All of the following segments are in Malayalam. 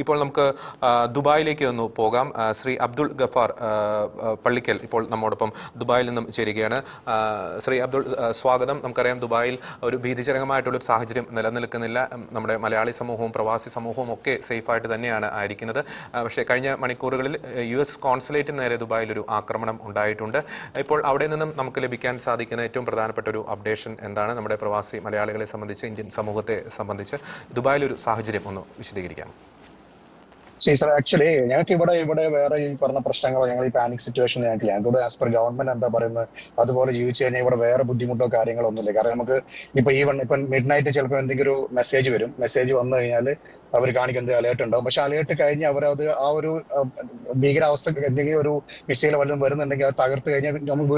ഇപ്പോൾ നമുക്ക് ദുബായിലേക്ക് ഒന്ന് പോകാം. ശ്രീ അബ്ദുൾ ഗഫാർ പള്ളിക്കൽ ഇപ്പോൾ നമ്മോടൊപ്പം ദുബായിൽ നിന്നും ചേരുകയാണ്. ശ്രീ അബ്ദുൾ, സ്വാഗതം. നമുക്കറിയാം ദുബായിൽ ഒരു ഭീതിജനകമായിട്ടുള്ളൊരു സാഹചര്യം നിലനിൽക്കുന്നില്ല. നമ്മുടെ മലയാളി സമൂഹവും പ്രവാസി സമൂഹവും ഒക്കെ സേഫായിട്ട് തന്നെയാണ് ആയിരിക്കുന്നത്. പക്ഷേ കഴിഞ്ഞ മണിക്കൂറുകളിൽ US കോൺസുലേറ്റിന് നേരെ ദുബായിൽ ഒരു ആക്രമണം ഉണ്ടായിട്ടുണ്ട്. ഇപ്പോൾ അവിടെ നിന്നും നമുക്ക് ലഭിക്കാൻ സാധിക്കുന്ന ഏറ്റവും പ്രധാനപ്പെട്ട ഒരു അപ്ഡേഷൻ എന്താണ്? നമ്മുടെ പ്രവാസി മലയാളികളെ സംബന്ധിച്ച്, ഇന്ത്യൻ സമൂഹത്തെ സംബന്ധിച്ച് ദുബായിലൊരു സാഹചര്യം ഒന്ന് വിശദീകരിക്കാം. സർ, ആക്ച്വലി ഞങ്ങൾക്ക് ഇവിടെ വേറെ ഈ പറഞ്ഞ പ്രശ്നങ്ങളോ ഞങ്ങൾ ഈ പാനിക് സിറ്റുവേഷൻ ഞങ്ങൾക്ക് ഞങ്ങളുടെ ആസ് പെർ ഗവൺമെന്റ് എന്താ പറയുന്നത് അതുപോലെ ജീവിച്ചു കഴിഞ്ഞാൽ ഇവിടെ വേറെ ബുദ്ധിമുട്ടോ കാര്യങ്ങളോ ഒന്നുമില്ല. കാരണം നമുക്ക് ഇപ്പം മിഡ് നൈറ്റ് ചിലപ്പോൾ എന്തെങ്കിലും ഒരു മെസ്സേജ് വരും. മെസ്സേജ് വന്നു കഴിഞ്ഞാൽ അവർ കാണിക്കുന്നത് അലേർട്ട് ഉണ്ടാവും. പക്ഷെ അലേർട്ട് കഴിഞ്ഞ് അവരത് ആ ഒരു ഭീകരാവസ്ഥ എന്തെങ്കിലും ഒരു മിസൈൽ വല്ലതും വരുന്നുണ്ടെങ്കിൽ അത് തകർത്ത് കഴിഞ്ഞാൽ നമുക്ക്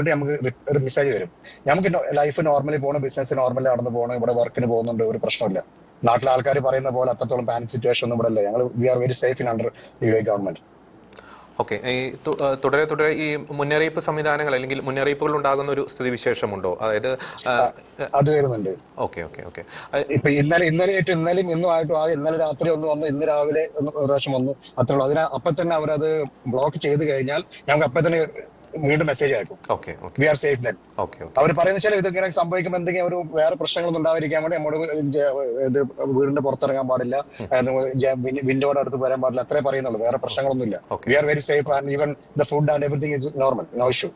ഒരു മെസ്സേജ് വരും. നമുക്ക് ലൈഫ് നോർമലി പോകണം, ബിസിനസ് നോർമലി നടന്നു പോകണം, ഇവിടെ വർക്കിന് പോകുന്നുണ്ട്, ഒരു പ്രശ്നമില്ല. നാട്ടിലെ ആൾക്കാർ പറയുന്ന പോലെ അത്രത്തോളം പാനിക് സിറ്റുവേഷൻ ഒന്നും ഇവിടെ അല്ല. ഞങ്ങൾ we are very safe in under UAE government. Okay, ഈ തുടരെ ഈ മുന്നറിയിപ്പ് സംവിധാനങ്ങൾ അല്ലെങ്കിൽ മുന്നറിയിപ്പുകൾ ഉണ്ടാകുന്ന ഒരു സ്ഥിതിവിശേഷമുണ്ടോ? അതായത് അത് വരുന്നുണ്ട്. ഓക്കെ ഓക്കെ ഓക്കെ ഇപ്പൊ ഇന്നലെയും ഇന്നും ആയിട്ടും ഇന്നലെ രാത്രി ഒന്ന് വന്നു, ഇന്ന് രാവിലെ ഒരു പ്രാവശ്യം വന്നു, അത്രേ ഉള്ളൂ. അപ്പൊ തന്നെ അവരത് ബ്ലോക്ക് ചെയ്ത് കഴിഞ്ഞാൽ ഞങ്ങൾക്ക് അപ്പൊ തന്നെ വീണ്ടും മെസ്സേജ് അയക്കും. We are safe then. അവർ പറയുന്ന വെച്ചാൽ ഇതിങ്ങനെ സംഭവിക്കുമ്പോൾ എന്തെങ്കിലും ഒരു വേറെ പ്രശ്നങ്ങളൊന്നും ഉണ്ടാവാതിരിക്കാൻ വേണ്ടി നമ്മോട് വീടിന്റെ പുറത്തിറങ്ങാൻ പാടില്ല, വിൻഡോയുടെ അടുത്ത് വരാൻ പാടില്ല, അത്രേ പറയുന്നുള്ളൂ. വേറെ പ്രശ്നങ്ങളൊന്നുമില്ല. We are very safe and even the food and everything is normal, no issue.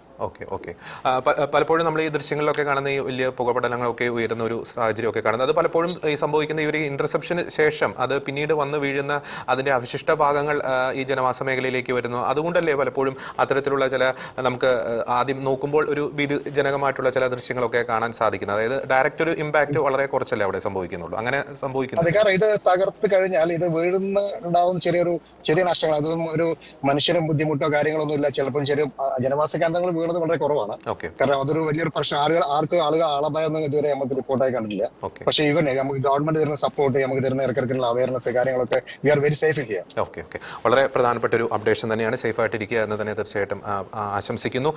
പലപ്പോഴും നമ്മൾ ഈ ദൃശ്യങ്ങളിലൊക്കെ കാണുന്ന ഈ വലിയ പുകപടലങ്ങളൊക്കെ ഉയരുന്ന ഒരു സാഹചര്യമൊക്കെ കാണുന്നത്, അത് പലപ്പോഴും ഈ സംഭവിക്കുന്ന ഈ ഒരു ഇന്റർസെപ്ഷന് ശേഷം അത് പിന്നീട് വന്ന് വീഴുന്ന അതിന്റെ അവശിഷ്ട ഭാഗങ്ങൾ ഈ ജനവാസ മേഖലയിലേക്ക് വരുന്നു. അതുകൊണ്ടല്ലേ പലപ്പോഴും അത്തരത്തിലുള്ള ചില നമുക്ക് ആദ്യം നോക്കുമ്പോൾ ഒരു ഭീതിജനകമായിട്ടുള്ള ചില ദൃശ്യങ്ങളൊക്കെ കാണാൻ സാധിക്കുന്നത്? അതായത് ഡയറക്റ്റ് ഒരു ഇമ്പാക്ട് വളരെ കുറച്ചല്ലേ അവിടെ സംഭവിക്കുന്നുള്ളൂ. അങ്ങനെ സംഭവിക്കുന്നത് കാരണം ഇത് തകർത്ത് കഴിഞ്ഞാൽ ഇത് ഉണ്ടാവുന്ന ചെറിയ നഷ്ടങ്ങൾ, അതൊന്നും ഒരു മനുഷ്യനും ബുദ്ധിമുട്ടോ കാര്യങ്ങളൊന്നും ഇല്ല. ചിലപ്പോൾ ചെറിയ ജനവാസ കേന്ദ്രങ്ങൾ വീണത് വളരെ കുറവാണ്. കാരണം അതൊരു വലിയൊരു പ്രശ്നം. ആളുകൾ ആളഭയൊന്നും ഇതുവരെ നമുക്ക് റിപ്പോർട്ടായി കണ്ടിട്ടില്ല. പക്ഷേ ഇവൻ നമുക്ക് ഗവൺമെന്റ് തരുന്ന സപ്പോർട്ട്, നമുക്ക് തരുന്ന ഇടയ്ക്കിടയ്ക്കുള്ള അവയർനെസ് കാര്യങ്ങളൊക്കെ we are very safe in here. വളരെ പ്രധാനപ്പെട്ട ഒരു അപ്ഡേഷൻ തന്നെയാണ്. സേഫ് ആയിട്ടിരിക്കുക എന്ന് തന്നെ തീർച്ചയായിട്ടും ആശംസിക്കുന്നു.